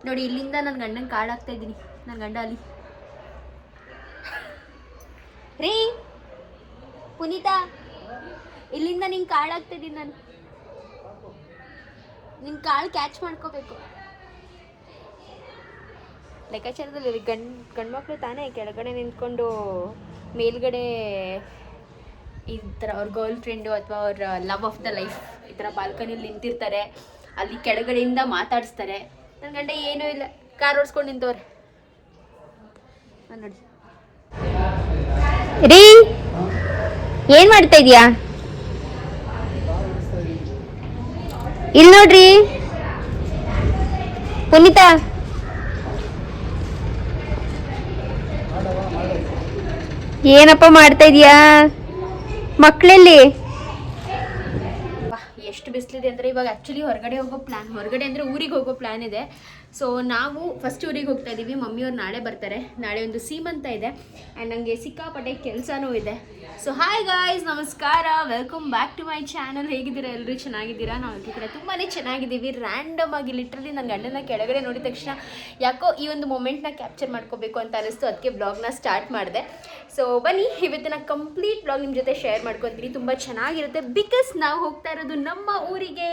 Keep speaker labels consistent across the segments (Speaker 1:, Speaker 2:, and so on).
Speaker 1: ನೋಡಿ ಇಲ್ಲಿಂದ ನನ್ನ ಗಂಡನ ಕಾಳಾಗ್ತಾ ಇದ್ದೀನಿ. ನನ್ನ ಗಂಡ ಅಲ್ಲಿ ರೀ ಪುನೀತಾ, ಇಲ್ಲಿಂದ ನಿಂಗೆ ಕಾಳಾಗ್ತಾ ಇದ್ದೀನಿ ನಾನು. ನಿನ್ನ ಕಾಳು ಕ್ಯಾಚ್ ಮಾಡ್ಕೋಬೇಕು. ಲೆಕ್ಕಾಚಾರದಲ್ಲಿ ಗಂಡು ಮಕ್ಕಳು ತಾನೇ ಕೆಳಗಡೆ ನಿಂತ್ಕೊಂಡು ಮೇಲ್ಗಡೆ ಈ ಥರ ಅವ್ರ ಗರ್ಲ್ ಫ್ರೆಂಡು ಅಥವಾ ಅವ್ರ ಲವ್ ಆಫ್ ದ ಲೈಫ್ ಈ ಥರ ಬಾಲ್ಕನಿಯಲ್ಲಿ ನಿಂತಿರ್ತಾರೆ. ಅಲ್ಲಿ ಕೆಳಗಡೆಯಿಂದ ಮಾತಾಡಿಸ್ತಾರೆ. ನನ್ನ ಗಂಡ ಏನೂ ಇಲ್ಲ, ಕಾರ್ ಓಡಿಸ್ಕೊಂಡು ನಿಂತವ್ರೆ. ನೋಡಿ ರೀ, ಏನು ಮಾಡ್ತಾ ಇದೀಯಾ? ಇಲ್ಲಿ ನೋಡ್ರಿ ಪುನೀತಾ, ಏನಪ್ಪ ಮಾಡ್ತಾ ಇದೀಯಾ? ಮಕ್ಕಳಲ್ಲಿ ಎಷ್ಟು ಬಿಸಿಲಿದೆ ಅಂದರೆ ಇವಾಗ ಆ್ಯಕ್ಚುಲಿ ಹೊರಗಡೆ ಅಂದರೆ ಊರಿಗೆ ಹೋಗೋ ಪ್ಲ್ಯಾನ್ ಇದೆ. ಸೊ ನಾವು ಫಸ್ಟ್ ಊರಿಗೆ ಹೋಗ್ತಾ ಇದ್ದೀವಿ. ಮಮ್ಮಿಯವ್ರು ನಾಳೆ ಬರ್ತಾರೆ. ನಾಳೆ ಒಂದು ಸೀಮಂತ ಇದೆ ಆ್ಯಂಡ್ ನನಗೆ ಸಿಕ್ಕಾಪಟ್ಟೆ ಕೆಲಸನೂ ಇದೆ. ಸೊ ಹಾಯ್ ಗಾಯ್ಸ್, ನಮಸ್ಕಾರ, welcome back to my channel. ಹೇಗಿದ್ದೀರಾ ಎಲ್ಲರೂ? ಚೆನ್ನಾಗಿದ್ದೀರಾ? ನಾವು ಹೇಳ್ತಿದ್ದೀರಾ ತುಂಬಾ ಚೆನ್ನಾಗಿದ್ದೀವಿ. ರ್ಯಾಂಡಮ್ ಆಗಿ ಲಿಟ್ರಲಿ ನನ್ನ ಗಂಡನ ಕೆಳಗಡೆ ನೋಡಿದ ತಕ್ಷಣ ಯಾಕೋ ಈ ಒಂದು ಮೊಮೆಂಟ್ನ ಕ್ಯಾಪ್ಚರ್ ಮಾಡ್ಕೋಬೇಕು ಅಂತ ಅನಿಸ್ತು. ಅದಕ್ಕೆ ಬ್ಲಾಗ್ನ ಸ್ಟಾರ್ಟ್ ಮಾಡಿದೆ. ಸೊ ಬನ್ನಿ, ಇವತ್ತಿನ ಕಂಪ್ಲೀಟ್ ಬ್ಲಾಗ್ ನಿಮ್ಮ ಜೊತೆ ಶೇರ್ ಮಾಡ್ಕೊತೀನಿ. ತುಂಬ ಚೆನ್ನಾಗಿರುತ್ತೆ ಬಿಕಾಸ್ ನಾವು ಹೋಗ್ತಾ ಇರೋದು ನಮ್ಮ ಊರಿಗೆ.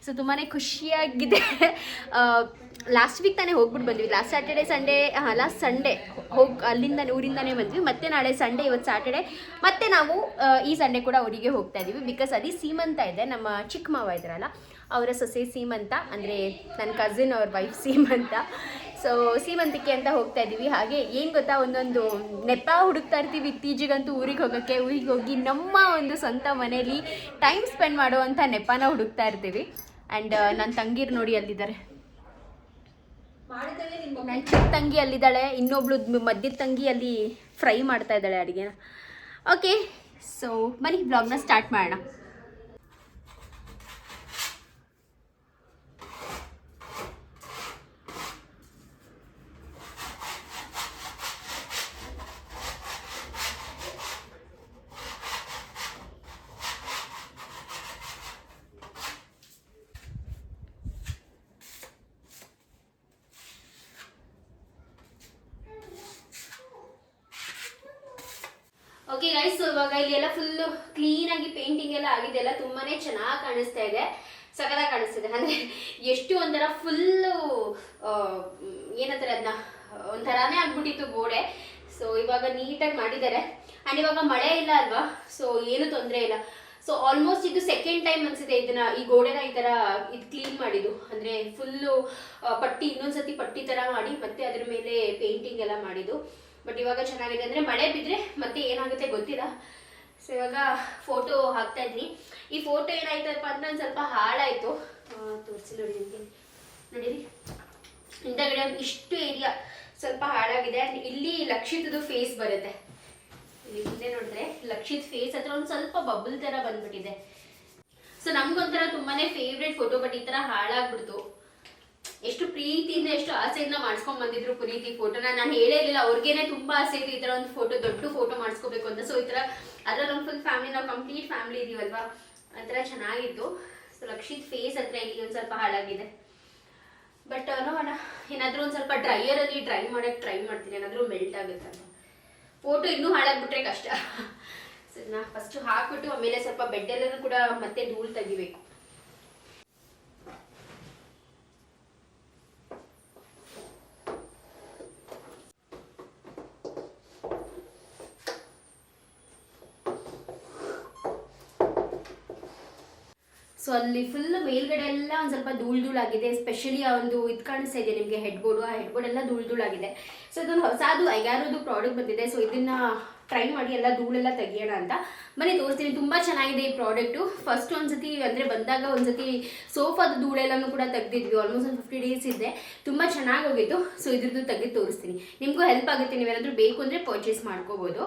Speaker 1: ಸೊ ತುಂಬಾ ಖುಷಿಯಾಗಿದೆ. ಲಾಸ್ಟ್ ವೀಕ್ ತಾನೇ ಹೋಗ್ಬಿಟ್ಟು ಬಂದ್ವಿ. ಲಾಸ್ಟ್ ಸಂಡೇ ಅಲ್ಲಿಂದ ಊರಿಂದನೇ ಬಂದ್ವಿ. ಮತ್ತೆ ನಾಳೆ ಸಂಡೇ, ಇವತ್ತು ಸ್ಯಾಟರ್ಡೆ, ಮತ್ತೆ ನಾವು ಈ ಸಂಡೇ ಕೂಡ ಊರಿಗೆ ಹೋಗ್ತಾ ಇದ್ದೀವಿ. ಬಿಕಾಸ್ ಅದೇ ಸೀಮಂತ ಇದೆ. ನಮ್ಮ ಚಿಕ್ಕ ಮಾವ ಇದ್ರಲ್ಲ, ಅವರ ಸೊಸೆ ಸೀಮಂತ, ಅಂದರೆ ನನ್ನ ಕಸಿನ್ ಅವ್ರ ವೈಫ್ ಸೀಮಂತ. ಸೊ ಸೀಮಂತಕ್ಕೆ ಅಂತ ಹೋಗ್ತಾ ಇದ್ದೀವಿ. ಹಾಗೆ ಏನು ಗೊತ್ತಾ, ಒಂದೊಂದು ನೆಪ ಹುಡುಕ್ತಾ ಇರ್ತೀವಿ ಇತ್ತೀಚೆಗಂತೂ ಊರಿಗೆ ಹೋಗಿ ನಮ್ಮ ಒಂದು ಸ್ವಂತ ಮನೇಲಿ ಟೈಮ್ ಸ್ಪೆಂಡ್ ಮಾಡುವಂಥ ನೆಪನ ಹುಡುಕ್ತಾ ಇರ್ತೀವಿ. ಆ್ಯಂಡ್ ನನ್ನ ತಂಗಿರು ನೋಡಿ ಅಲ್ಲಿದ್ದಾರೆ. ನನ್ನ ಚಿಕ್ಕ ತಂಗಿ ಅಲ್ಲಿದ್ದಾಳೆ, ಇನ್ನೊಬ್ಳು ಮಧ್ಯದ ತಂಗಿ ಅಲ್ಲಿ ಫ್ರೈ ಮಾಡ್ತಾ ಇದ್ದಾಳೆ ಅಡುಗೆನ. ಓಕೆ, ಸೊ ಬನ್ನಿ ಬ್ಲಾಗ್ನ ಸ್ಟಾರ್ಟ್ ಮಾಡೋಣ. ಓಕೆ ಗೈಸ್, ಸೊ ಇವಾಗ ಇಲ್ಲಿ ಎಲ್ಲ ಫುಲ್ಲು ಕ್ಲೀನಾಗಿ ಪೇಂಟಿಂಗ್ ಎಲ್ಲ ಆಗಿದೆ. ಎಲ್ಲ ತುಂಬಾ ಚೆನ್ನಾಗಿ ಕಾಣಿಸ್ತಾ ಇದೆ, ಸಖತ್ತಾಗಿ ಕಾಣಿಸ್ತಿದೆ. ಅಂದರೆ ಎಷ್ಟು ಒಂಥರ ಫುಲ್ಲು ಏನಂತಾರೆ ಅದನ್ನ, ಒಂಥರನೇ ಆಗ್ಬಿಟ್ಟಿತ್ತು ಗೋಡೆ. ಸೊ ಇವಾಗ ನೀಟಾಗಿ ಮಾಡಿದ್ದಾರೆ. ಆ್ಯಂಡ್ ಇವಾಗ ಮಳೆ ಇಲ್ಲ ಅಲ್ವಾ, ಸೊ ಏನು ತೊಂದರೆ ಇಲ್ಲ. ಸೊ ಆಲ್ಮೋಸ್ಟ್ ಇದು ಸೆಕೆಂಡ್ ಟೈಮ್ ಅನಿಸುತ್ತೆ ಈ ಗೋಡೆನ ಈ ಥರ ಕ್ಲೀನ್ ಮಾಡಿದ್ದು. ಅಂದರೆ ಫುಲ್ಲು ಇನ್ನೊಂದ್ಸತಿ ಪಟ್ಟಿ ಥರ ಮಾಡಿ ಮತ್ತೆ ಅದ್ರ ಮೇಲೆ ಪೇಂಟಿಂಗ್ ಎಲ್ಲ ಮಾಡಿದ್ದು. ಬಟ್ ಇವಾಗ ಚೆನ್ನಾಗಿದೆ. ಅಂದರೆ ಮಳೆ ಬಿದ್ದರೆ ಮತ್ತೆ ಏನಾಗುತ್ತೆ ಗೊತ್ತಿಲ್ಲ. ಸೊ ಇವಾಗ ಫೋಟೋ ಹಾಕ್ತಾ ಇದ್ದೀನಿ. ಈ ಫೋಟೋ ಏನಾಯ್ತಪ್ಪ ಅಂತ ನಾನು ಸ್ವಲ್ಪ ಹಾಳಾಯಿತು. ತೋರಿಸಿ ನೋಡಿ ನಿಮಗೆ, ನೋಡಿರಿ ಹಿಂದಗಡೆ ಇಷ್ಟು ಏರಿಯಾ ಸ್ವಲ್ಪ ಹಾಳಾಗಿದೆ. ಇಲ್ಲಿ ಲಕ್ಷಿತದು ಫೇಸ್ ಬರುತ್ತೆ. ಇಲ್ಲಿ ಮುಂದೆ ನೋಡಿದ್ರೆ ಲಕ್ಷಿತ್ ಫೇಸ್ ಹತ್ರ ಒಂದು ಸ್ವಲ್ಪ ಬಬಲ್ ಥರ ಬಂದ್ಬಿಟ್ಟಿದೆ. ಸೊ ನಮ್ಗೊಂಥರ ತುಂಬಾ ಫೇವ್ರೇಟ್ ಫೋಟೋ, ಬಟ್ ಈ ಥರ ಹಾಳಾಗ್ಬಿಡ್ತು. ಎಷ್ಟು ಪ್ರೀತಿಯಿಂದ ಎಷ್ಟು ಆಸೆಯಿಂದ ಮಾಡಿಸ್ಕೊಂಡ್ ಬಂದಿದ್ರು ಪ್ರೀತಿ ಫೋಟೋನ. ನಾನು ಹೇಳೇ ಇರಲಿಲ್ಲ, ಅವ್ರಿಗೇನೆ ತುಂಬಾ ಆಸೆ ಇತ್ತು ಈ ಥರ ಒಂದು ಫೋಟೋ, ದೊಡ್ಡ ಫೋಟೋ ಮಾಡಿಸ್ಕೋಬೇಕು ಅಂತ. ಸೊ ಈ ಥರ ಅದ್ರಲ್ಲಿ ನಮ್ಮ ಫುಲ್ ಫ್ಯಾಮಿಲಿ, ನಾವು ಕಂಪ್ಲೀಟ್ ಫ್ಯಾಮಿಲಿ ಇದೀವಲ್ವಾ, ಆ ಥರ ಚೆನ್ನಾಗಿತ್ತು. ಸೊ ಲಕ್ಷಿತ್ ಫೇಸ್ ಹತ್ರ ಇಲ್ಲಿ ಒಂದು ಸ್ವಲ್ಪ ಹಾಳಾಗಿದೆ. ಬಟ್ ನೋಡೋಣ, ಏನಾದರೂ ಒಂದು ಸ್ವಲ್ಪ ಡ್ರೈಯರಲ್ಲಿ ಡ್ರೈ ಮಾಡೋಕ್ಕೆ ಟ್ರೈ ಮಾಡ್ತೀನಿ, ಏನಾದರೂ ಮೆಲ್ಟ್ ಆಗುತ್ತೆ ಅಂತ. ಫೋಟೋ ಇನ್ನೂ ಹಾಳಾಗ್ಬಿಟ್ರೆ ಕಷ್ಟ. ಸೊ ಇದನ್ನ ಫಸ್ಟು ಹಾಕ್ಬಿಟ್ಟು ಆಮೇಲೆ ಸ್ವಲ್ಪ ಬೆಡ್ಡೆಲ್ಲೂ ಕೂಡ ಮತ್ತೆ ಧೂಳು ತೆಗಿಬೇಕು. ಸೊ ಅಲ್ಲಿ ಫುಲ್ ಮೇಲ್ಗಡೆ ಎಲ್ಲ ಒಂದು ಸ್ವಲ್ಪ ಧೂಳಾಗಿದೆ. ಎಸ್ಪೆಷಲಿ ಆ ಒಂದು ಇದು ಕಾಣಿಸ್ತಾ ಇದೆ ನಿಮಗೆ, ಹೆಡ್ ಬೋರ್ಡು. ಆ ಹೆಡ್ ಬೋರ್ಡ್ ಎಲ್ಲ ಧೂಳಾಗಿದೆ. ಸೊ ಇದೊಂದು ಹೊಸದು ಐಗಾರದು ಪ್ರಾಡಕ್ಟ್ ಬಂದಿದೆ. ಸೊ ಇದನ್ನ ಟ್ರೈ ಮಾಡಿ ಎಲ್ಲ ಧೂಳೆಲ್ಲ ತೆಗಿಯೋಣ ಅಂತ ಬನ್ನಿ ತೋರಿಸ್ತೀನಿ. ತುಂಬ ಚೆನ್ನಾಗಿದೆ ಈ ಪ್ರಾಡಕ್ಟು. ಫಸ್ಟ್ ಒಂದ್ಸತಿ ಅಂದರೆ ಬಂದಾಗ ಒಂದ್ಸತಿ ಸೋಫಾದ ಧೂಳೆಲ್ಲನೂ ಕೂಡ ತೆಗೆದಿದ್ವಿ. ಆಲ್ಮೋಸ್ಟ್ ಒಂದು 50 ಡೇಸ್ ಇದೆ. ತುಂಬ ಚೆನ್ನಾಗಿ ಹೋಗಿತ್ತು. ಸೊ ಇದ್ರದ್ದು ತೆಗೆದು ತೋರಿಸ್ತೀನಿ, ನಿಮಗೂ ಹೆಲ್ಪ್ ಆಗುತ್ತೆ. ನೀವೇನಾದರೂ ಬೇಕು ಅಂದರೆ ಪರ್ಚೇಸ್ ಮಾಡ್ಕೋಬೋದು.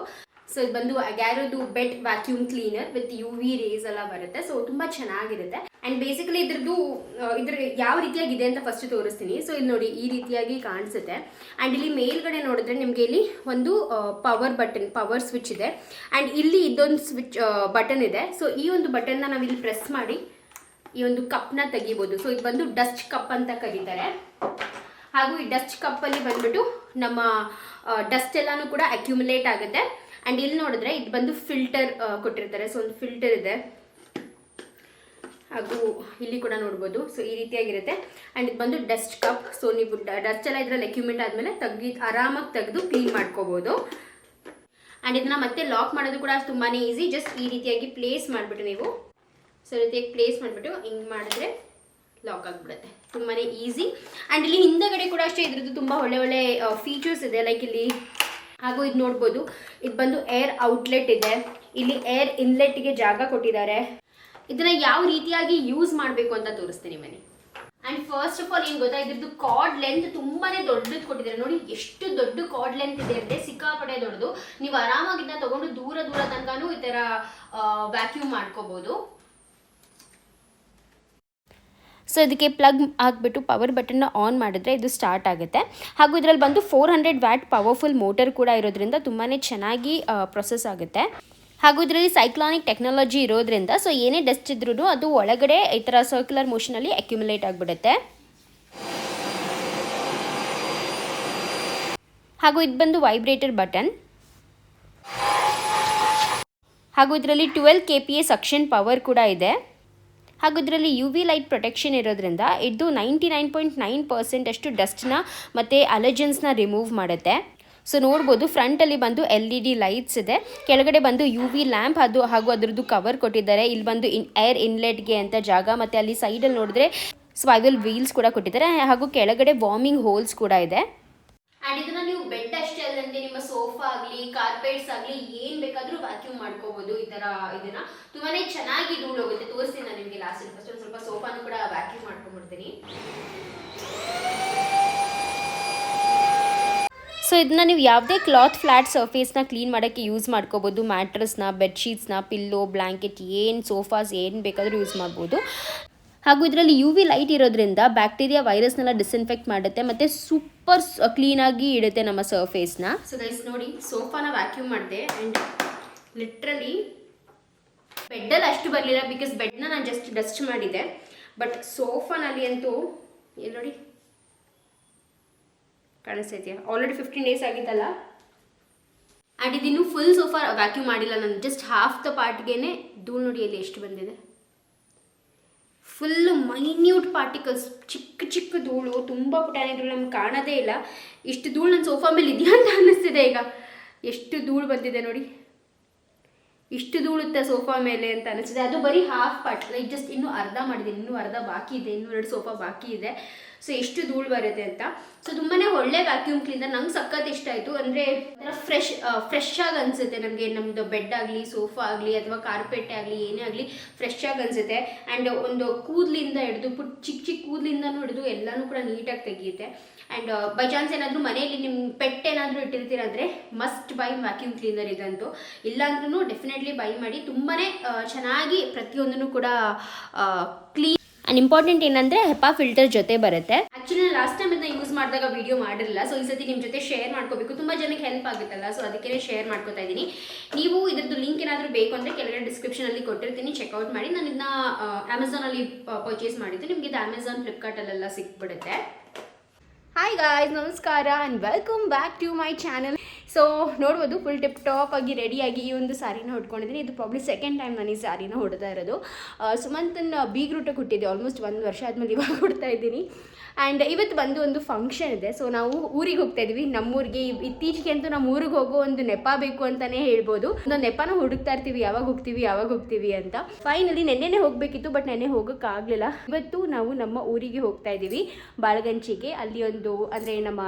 Speaker 1: ಸೊ ಇದು ಬಂದು ಅಗ್ಯಾರೋದು bed vacuum cleaner with UV rays ಎಲ್ಲ ಬರುತ್ತೆ. ಸೊ ತುಂಬ ಚೆನ್ನಾಗಿರುತ್ತೆ. ಆ್ಯಂಡ್ ಬೇಸಿಕಲಿ ಇದ್ರ ಯಾವ ರೀತಿಯಾಗಿದೆ ಅಂತ ಫಸ್ಟ್ ತೋರಿಸ್ತೀನಿ. ಸೊ ಇಲ್ಲಿ ನೋಡಿ, ಈ ರೀತಿಯಾಗಿ ಕಾಣಿಸುತ್ತೆ. ಆ್ಯಂಡ್ ಇಲ್ಲಿ ಮೇಲ್ಗಡೆ ನೋಡಿದ್ರೆ ನಿಮಗೆ ಇಲ್ಲಿ ಒಂದು ಪವರ್ ಸ್ವಿಚ್ ಇದೆ. ಆ್ಯಂಡ್ ಇಲ್ಲಿ ಇದೊಂದು ಬಟನ್ ಇದೆ. ಸೊ ಈ ಒಂದು ಬಟನ್ನ ನಾವಿಲ್ಲಿ ಪ್ರೆಸ್ ಮಾಡಿ ಈ ಒಂದು ಕಪ್ನ ತೆಗಿಬೋದು. ಸೊ ಇದು ಬಂದು ಡಸ್ಟ್ ಕಪ್ ಅಂತ ಕರೀತಾರೆ. ಹಾಗೂ ಈ ಡಸ್ಟ್ ಕಪ್ಪಲ್ಲಿ ಬಂದ್ಬಿಟ್ಟು ನಮ್ಮ ಡಸ್ಟ್ ಎಲ್ಲಾನು ಕೂಡ ಅಕ್ಯುಮುಲೇಟ್ ಆಗುತ್ತೆ. ಆ್ಯಂಡ್ ಇಲ್ಲಿ ನೋಡಿದ್ರೆ ಇದು ಬಂದು ಫಿಲ್ಟರ್ ಕೊಟ್ಟಿರ್ತಾರೆ. ಸೊ ಒಂದು ಫಿಲ್ಟರ್ ಇದೆ, ಹಾಗೂ ಇಲ್ಲಿ ಕೂಡ ನೋಡ್ಬೋದು. ಸೊ ಈ ರೀತಿಯಾಗಿರುತ್ತೆ. ಆ್ಯಂಡ್ ಇದು ಬಂದು ಡಸ್ಟ್ ಕಪ್. ಸೊ ನೀವು ಡಸ್ಟ್ ಎಲ್ಲ ಇದರಲ್ಲಿ ಅಕ್ಯುಮುಲೇಟ್ ಆದಮೇಲೆ ಆರಾಮಾಗಿ ತೆಗೆದು ಕ್ಲೀನ್ ಮಾಡ್ಕೋಬೋದು. ಆ್ಯಂಡ್ ಇದನ್ನ ಮತ್ತೆ ಲಾಕ್ ಮಾಡೋದು ಕೂಡ ತುಂಬಾ ಈಸಿ. ಜಸ್ಟ್ ಈ ರೀತಿಯಾಗಿ ಪ್ಲೇಸ್ ಮಾಡಿಬಿಟ್ಟು ನೀವು ಸೊ ಈ ರೀತಿಯಾಗಿ ಪ್ಲೇಸ್ ಮಾಡಿಬಿಟ್ಟು ಹಿಂಗೆ ಮಾಡಿದ್ರೆ ಲಾಕ್ ಆಗಿಬಿಡುತ್ತೆ. ತುಂಬಾ ಈಸಿ. ಆ್ಯಂಡ್ ಇಲ್ಲಿ ಹಿಂದಗಡೆ ಕೂಡ ಅಷ್ಟೇ ಇದ್ರದ್ದು ತುಂಬ ಒಳ್ಳೆ ಫೀಚರ್ಸ್ ಇದೆ. ಲೈಕ್ ಇಲ್ಲಿ ಹಾಗೂ ಇದು ನೋಡ್ಬೋದು, ಇದು ಬಂದು ಏರ್ ಔಟ್ಲೆಟ್ ಇದೆ, ಇಲ್ಲಿ ಏರ್ ಇನ್ಲೆಟ್ಗೆ ಜಾಗ ಕೊಟ್ಟಿದ್ದಾರೆ. ಇದನ್ನ ಯಾವ ರೀತಿಯಾಗಿ ಯೂಸ್ ಮಾಡಬೇಕು ಅಂತ ತೋರಿಸ್ತೀನಿ ಬನ್ನಿ. ಆ್ಯಂಡ್ ಫಸ್ಟ್ ಆಫ್ ಆಲ್ ಏನು ಗೊತ್ತಾ, ಇದ್ರದ್ದು ಕಾರ್ಡ್ ಲೆಂತ್ ತುಂಬಾ ದೊಡ್ಡದು ಕೊಟ್ಟಿದ್ದಾರೆ. ನೋಡಿ ಎಷ್ಟು ದೊಡ್ಡ ಕಾರ್ಡ್ ಲೆಂತ್ ಇದೆ ಅಂದರೆ ಸಿಕ್ಕಾಪಟ್ಟೆ ದೊಡ್ಡದು. ನೀವು ಆರಾಮಾಗಿ ಇದನ್ನ ತಗೊಂಡು ದೂರ ತನಕನೂ ಈ ಥರ ವ್ಯಾಕ್ಯೂಮ್ ಮಾಡ್ಕೋಬೋದು. ಸೊ ಇದಕ್ಕೆ ಪ್ಲಗ್ ಹಾಕ್ಬಿಟ್ಟು ಪವರ್ ಬಟನ್ನ ಆನ್ ಮಾಡಿದ್ರೆ ಇದು ಸ್ಟಾರ್ಟ್ ಆಗುತ್ತೆ. ಹಾಗೂ ಇದರಲ್ಲಿ ಬಂದು 400 ವ್ಯಾಟ್ ಪವರ್ಫುಲ್ ಮೋಟರ್ ಕೂಡ ಇರೋದ್ರಿಂದ ತುಂಬಾ ಚೆನ್ನಾಗಿ ಪ್ರೊಸೆಸ್ ಆಗುತ್ತೆ. ಹಾಗೂ ಇದರಲ್ಲಿ ಸೈಕ್ಲಾನಿಕ್ ಟೆಕ್ನಾಲಜಿ ಇರೋದ್ರಿಂದ ಸೊ ಏನೇ ಡಸ್ಟ್ ಇದ್ರೂ ಅದು ಒಳಗಡೆ ಈ ಥರ ಸರ್ಕ್ಯುಲರ್ ಮೋಷನಲ್ಲಿ ಅಕ್ಯುಮುಲೇಟ್ ಆಗಿಬಿಡುತ್ತೆ. ಹಾಗೂ ಇದು ಬಂದು ವೈಬ್ರೇಟರ್ ಬಟನ್. ಹಾಗೂ ಇದರಲ್ಲಿ 12 kPa ಸಕ್ಷನ್ ಪವರ್ ಕೂಡ ಇದೆ. ಹಾಗೂ ಇದರಲ್ಲಿ UV ಲೈಟ್ ಪ್ರೊಟೆಕ್ಷನ್ ಇರೋದ್ರಿಂದ ಇದು 99.9% ಅಷ್ಟು ಡಸ್ಟ್ನ ಮತ್ತು ಅಲರ್ಜನ್ಸ್ನ ರಿಮೂವ್ ಮಾಡುತ್ತೆ. ಸೊ ನೋಡ್ಬೋದು ಫ್ರಂಟಲ್ಲಿ ಬಂದು LED ಲೈಟ್ಸ್ ಇದೆ, ಕೆಳಗಡೆ ಬಂದು UV ಲ್ಯಾಂಪ್ ಹಾಗೂ ಅದರದ್ದು ಕವರ್ ಕೊಟ್ಟಿದ್ದಾರೆ. ಇಲ್ಲಿ ಬಂದು ಏರ್ ಇನ್ಲೆಟ್ಗೆ ಅಂತ ಜಾಗ, ಮತ್ತು ಅಲ್ಲಿ ಸೈಡಲ್ಲಿ ನೋಡಿದ್ರೆ ಸ್ವೈವಲ್ ವೀಲ್ಸ್ ಕೂಡ ಕೊಟ್ಟಿದ್ದಾರೆ. ಹಾಗೂ ಕೆಳಗಡೆ ವಾರ್ಮಿಂಗ್ ಹೋಲ್ಸ್ ಕೂಡ ಇದೆ. ಆ್ಯಂಡ್ ಇದನ್ನ ನೀವು ಬೆಡ್ ಅಷ್ಟೇ ಅಲ್ಲಂತೆ ನಿಮ್ಮ ಸೋಫಾ ಆಗಲಿ ಕಾರ್ಪೆಟ್ಸ್ ಆಗಲಿ ಏನು ಬೇಕಾದರೂ ವ್ಯಾಕ್ಯೂಮ್ ಮಾಡ್ಕೋಬೋದು. ಈ ಥರ ಇದನ್ನ ತುಂಬಾ ಚೆನ್ನಾಗಿ ಧೂಳು ಹೋಗುತ್ತೆ. ತೋರಿಸ್ತೀನಿ ನಾನು ನಿಮಗೆ ಲಾಸ್ಟ್. ಫಸ್ಟ್ ಒಂದು ಸ್ವಲ್ಪ ಸೋಫಾನು ಕೂಡ ವ್ಯಾಕ್ಯೂಮ್ ಮಾಡ್ಕೊಂಡ್ಬಿಡ್ತೀನಿ. ಸೊ ಇದನ್ನ ನೀವು ಯಾವುದೇ ಕ್ಲಾತ್ ಫ್ಲಾಟ್ ಸರ್ಫೇಸ್ನ ಕ್ಲೀನ್ ಮಾಡೋಕ್ಕೆ ಯೂಸ್ ಮಾಡ್ಕೋಬೋದು. ಮ್ಯಾಟ್ರಸ್ನ, ಬೆಡ್ಶೀಟ್ಸ್ನ, ಪಿಲ್ಲೋ, ಬ್ಲ್ಯಾಂಕೆಟ್, ಏನು ಸೋಫಾಸ್ ಏನು ಬೇಕಾದರೂ ಯೂಸ್ ಮಾಡ್ಬೋದು. ಹಾಗೂ ಇದರಲ್ಲಿ UV ಲೈಟ್ ಇರೋದ್ರಿಂದ ಬ್ಯಾಕ್ಟೀರಿಯಾ ವೈರಸ್ನೆಲ್ಲ ಡಿಸ್ಇನ್ಫೆಕ್ಟ್ ಮಾಡುತ್ತೆ ಮತ್ತು ಸೂಪರ್ ಕ್ಲೀನಾಗಿ ಇಡುತ್ತೆ ನಮ್ಮ ಸರ್ಫೇಸ್ನ. ಸೊ ಗೈಸ್ ನೋಡಿ, ಸೋಫಾನ ವ್ಯಾಕ್ಯೂಮ್ ಮಾಡಿದೆ. ಆ್ಯಂಡ್ ಲಿಟ್ರಲಿ ಬೆಡ್ಡಲ್ಲಿ ಅಷ್ಟು ಬರಲಿಲ್ಲ, ಬಿಕಾಸ್ ಬೆಡ್ನ ನಾನು ಜಸ್ಟ್ ಡಸ್ಟ್ ಮಾಡಿದ್ದೆ. ಬಟ್ ಸೋಫಾನಲ್ಲಿ ಅಂತೂ ಇಲ್ಲಿ ನೋಡಿ ಕಾಣಿಸ್ತೈತೆ, ಆಲ್ರೆಡಿ 15 ಡೇಸ್ ಆಗಿತ್ತಲ್ಲ. ಆ್ಯಂಡ್ ಇದಿನ್ನೂ ಫುಲ್ ಸೋಫಾ ವ್ಯಾಕ್ಯೂಮ್ ಮಾಡಿಲ್ಲ ನಾನು, ಜಸ್ಟ್ ಹಾಫ್ ದ ಪಾರ್ಟ್ಗೆ ಧೂಳು ನೋಡಿ ಅಲ್ಲಿ ಎಷ್ಟು ಬಂದಿದೆ. ಫುಲ್ಲು ಮೈನ್ಯೂಟ್ ಪಾರ್ಟಿಕಲ್ಸ್, ಚಿಕ್ಕ ಧೂಳು, ತುಂಬ ಪುಟಾಣಿಗಳು ನಮ್ಗೆ ಕಾಣೋದೇ ಇಲ್ಲ. ಇಷ್ಟು ಧೂಳು ನನ್ನ ಸೋಫಾ ಮೇಲೆ ಇದೆಯಾ ಅಂತ ಅನ್ನಿಸ್ತಿದೆ ಈಗ. ಎಷ್ಟು ಧೂಳು ಬಂದಿದೆ ನೋಡಿ, ಇಷ್ಟು ಧೂಳುತ್ತೆ ಸೋಫಾ ಮೇಲೆ ಅಂತ ಅನಿಸ್ತಿದೆ. ಅದು ಬರೀ ಹಾಫ್ ಪಾರ್ಟ್, ಲೈಕ್ ಜಸ್ಟ್ ಇನ್ನೂ ಅರ್ಧ ಮಾಡಿದ್ದೀನಿ, ಇನ್ನೂ ಅರ್ಧ ಬಾಕಿ ಇದೆ, ಇನ್ನೂ 2 ಸೋಫಾ ಬಾಕಿ ಇದೆ. ಸೊ ಎಷ್ಟು ಧೂಳು ಬರುತ್ತೆ ಅಂತ. ಸೊ ತುಂಬಾ ಒಳ್ಳೆ ವ್ಯಾಕ್ಯೂಮ್ ಕ್ಲೀನರ್, ನಂಗೆ ಸಖತ್ ಇಷ್ಟ ಆಯಿತು. ಅಂದರೆ ಫ್ರೆಶ್ ಆಗಿ ಅನಿಸುತ್ತೆ ನಮಗೆ. ನಮ್ಮದು ಬೆಡ್ ಆಗಲಿ, ಸೋಫಾ ಆಗಲಿ, ಅಥವಾ ಕಾರ್ಪೆಟ್ ಆಗಲಿ, ಏನೇ ಆಗಲಿ ಫ್ರೆಶ್ ಆಗಿ ಅನಿಸುತ್ತೆ. ಆ್ಯಂಡ್ ಒಂದು ಕೂದಲಿಂದ ಹಿಡಿದು ಚಿಕ್ಕ ಕೂದಲಿಂದನೂ ಹಿಡಿದು ಎಲ್ಲನೂ ಕೂಡ ನೀಟಾಗಿ ತೆಗೆಯುತ್ತೆ. ಆ್ಯಂಡ್ ಬೈ ಚಾನ್ಸ್ ಏನಾದರೂ ಮನೆಯಲ್ಲಿ ನಿಮ್ಮ ಪೆಟ್ ಏನಾದರೂ ಇಟ್ಟಿರ್ತೀರಂದರೆ ಮಸ್ಟ್ ಬೈ ವ್ಯಾಕ್ಯೂಮ್ ಕ್ಲೀನರ್ ಇದಂತೂ. ಇಲ್ಲಾಂದ್ರೂ ಡೆಫಿನೆಟ್ಲಿ ಬೈ ಮಾಡಿ. ತುಂಬಾ ಚೆನ್ನಾಗಿ ಪ್ರತಿಯೊಂದನ್ನು ಕೂಡ ಕ್ಲೀನ್. ಆ್ಯಂಡ್ ಇಂಪಾರ್ಟೆಂಟ್ ಏನಂದರೆ ಹೆಪಾ ಫಿಲ್ಟರ್ ಜೊತೆ ಬರುತ್ತೆ. ಆ್ಯಕ್ಚುಲಿ ನಾನು ಲಾಸ್ಟ್ ಟೈಮ್ ಇದನ್ನ ಯೂಸ್ ಮಾಡಿದಾಗ ವಿಡಿಯೋ ಮಾಡಿರಲಿಲ್ಲ. ಸೊ ಈ ಸತಿ ನಿಮ್ಮ ಜೊತೆ ಶೇರ್ ಮಾಡ್ಕೋಬೇಕು, ತುಂಬ ಜನಕ್ಕೆ ಹೆಲ್ಪ್ ಆಗುತ್ತಲ್ಲ. ಸೊ ಅದಕ್ಕೆ ಶೇರ್ ಮಾಡ್ಕೋತಾ ಇದ್ದೀನಿ. ನೀವು ಇದ್ರದ್ದು ಲಿಂಕ್ ಏನಾದರೂ ಬೇಕು ಅಂದರೆ ಕೆಳಗಡೆ ಡಿಸ್ಕ್ರಿಪ್ಷನಲ್ಲಿ ಕೊಟ್ಟಿರ್ತೀನಿ, ಚೆಕ್ಔಟ್ ಮಾಡಿ. ನಾನು ಇದನ್ನ ಅಮೆಝಾನಲ್ಲಿ ಪರ್ಚೇಸ್ ಮಾಡಿದ್ದು. ನಿಮಗೆ ಇದು ಅಮೆಝಾನ್, ಫ್ಲಿಪ್ಕಾರ್ಟಲ್ಲೆಲ್ಲ ಸಿಕ್ಬಿಡುತ್ತೆ. ಹಾಯ್ ಗಾಯ್ಸ್, ನಮಸ್ಕಾರ and welcome back to my channel. So ನೋಡ್ಬೋದು ಫುಲ್ ಟಿಪ್ ಟಾಪ್ ಆಗಿ ರೆಡಿಯಾಗಿ ಈ ಒಂದು ಸಾರಿನ ಉಟ್ಕೊಂಡಿದ್ದೀನಿ. ಇದು ಪ್ರಾಬ್ಲಿ ಸೆಕೆಂಡ್ ಟೈಮ್ ನಾನು ಈ ಸಾರಿನ ಉಡ್ತಾ ಇರೋದು. ಸುಮಂತನ ಬೀಗ್ರೂಟ ಕೊಟ್ಟಿದ್ದೆ, ಆಲ್ಮೋಸ್ಟ್ 1 ವರ್ಷ ಆದಮೇಲೆ ಇವಾಗ ಉಡ್ತಾ ಇದ್ದೀನಿ. ಆ್ಯಂಡ್ ಇವತ್ತು ಬಂದು ಒಂದು ಫಂಕ್ಷನ್ ಇದೆ. ಸೊ ನಾವು ಊರಿಗೆ ಹೋಗ್ತಾ ಇದ್ವಿ, ನಮ್ಮೂರಿಗೆ. ಇತ್ತೀಚೆಗೆ ಅಂತೂ ನಮ್ಮ ಊರಿಗೆ ಹೋಗೋ ಒಂದು ನೆಪ ಬೇಕು ಅಂತಲೇ ಹೇಳ್ಬೋದು. ಒಂದು ನೆಪನ ಹುಡುಕ್ತಾ ಇರ್ತೀವಿ, ಯಾವಾಗ ಹೋಗ್ತೀವಿ ಅಂತ. ಫೈನಲಿ ನೆನ್ನೆನೇ ಹೋಗಬೇಕಿತ್ತು, ಬಟ್ ನೆನ್ನೆ ಹೋಗೋಕ್ಕಾಗಲಿಲ್ಲ. ಇವತ್ತು ನಾವು ನಮ್ಮ ಊರಿಗೆ ಹೋಗ್ತಾ ಇದ್ದೀವಿ, ಬಾಳಗಂಚಿಗೆ. ಅಲ್ಲಿ ಒಂದು ಅಂದರೆ ನಮ್ಮ